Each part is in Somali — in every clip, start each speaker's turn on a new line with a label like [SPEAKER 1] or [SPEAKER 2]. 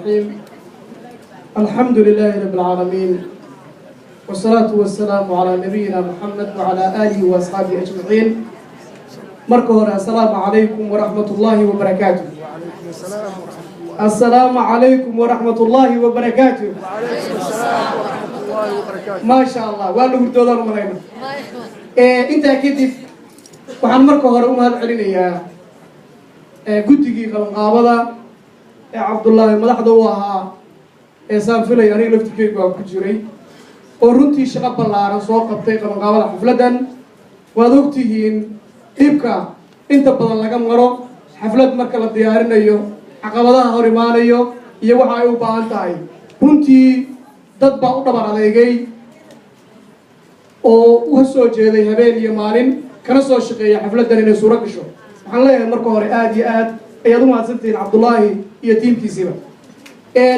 [SPEAKER 1] الرحيم الحمد لله رب العالمين والصلاة والسلام على نبينا محمد وعلى آله وأصحابه أجمعين مركور السلام عليكم ورحمة الله وبركاته السلام عليكم ورحمة الله وبركاته ما شاء الله وأنا الدولار مرينا أنت أكيد وحن مركور هذا علينا قدقي قلقابضة عبد الله مدحضوها إنسان فيلي أنا لفتكيك وكجري ورنتي شغب الله رسول قبطي قلقابضة حفلة وذوقتهين إبكا أنت بدل لك مرو حفلة مركز الديارين أيو عقبضها هوريمان أيو يوحى أيو بانتاي رنتي تطبع أطبع عليكي وهسو جيدي هبين يمالين كنسو شقية حفلة دانين سورة كشو waxaan leeyahay marka hore aad iyo aad ayaad u mahadsantihiin cabdullaahi iyo tiimkiisiiba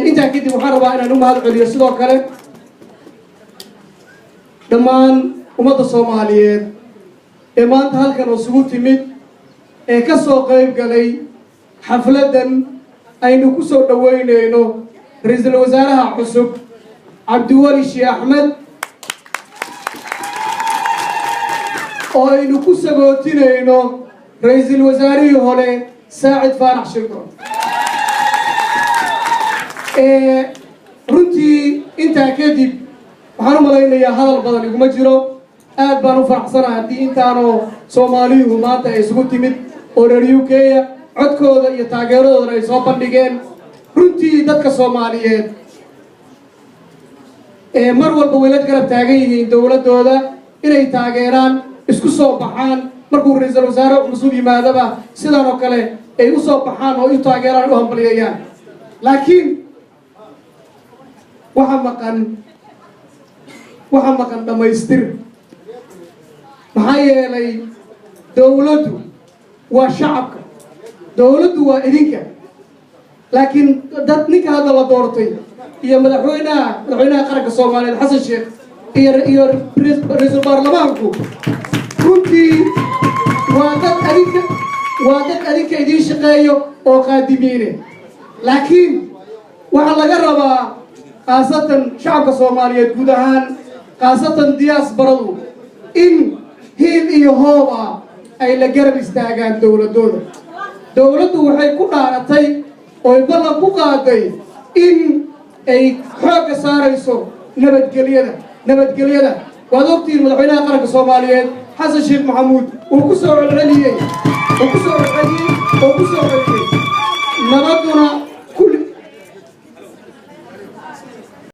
[SPEAKER 1] intaa kadib waxaan rabaa inaan u mahad celiyo sidoo kale dhammaan ummadda soomaaliyeed ee maanta halkan isugu timid ee ka soo qayb galay xafladan aynu ku soo dhaweynayno ra'iisul wasaaraha cusub cabdiweli sheekh axmed oo aynu ku sagootinayno رئيس الوزراء هولي ساعد فارح شكرا runtii intaa kadib waxaan u malaynayaa hadal badan iguma jiro aad baan u faraxsanahay haddii intaanoo Soomaaliyu maanta ay isugu timid oo reer UK codkooda iyo taageeradooda ay soo bandhigeen runtii dadka Soomaaliyeed mar walba way la garab taagan yihiin dawladooda inay taageeraan isku soo baxaan markuu ra'iisul wasaare cusub yimaadaba sidaan oo kale ay u soo baxaan oo ay taageeraan u hambaliyayaan laakiin waxa maqan dhamaystir maxaa yeelay dawladdu waa shacabka dawladdu waa idinka laakiin dad ninka hadda la doortay iyo madaxweynaha qaranka Soomaaliyeed Xasan Sheekh iyo ra'iisul baarlamaanku runtii waa dad adinka idiin shaqeeyo oo qaadimiine laakiin waxa laga rabaa khaasatan shacabka Soomaaliyeed guud ahaan khaasatan diasporadu in hiil iyo hooba ay la garab istaagaan dawladooda dawladdu waxay ku dhaaratay oo ballan ku qaaday in ay xoog saarayso nabadgelyada waad ogtiin madaxweynaha qaranka Soomaaliyeed حسن شيخ محمود وكسر العليا نبضنا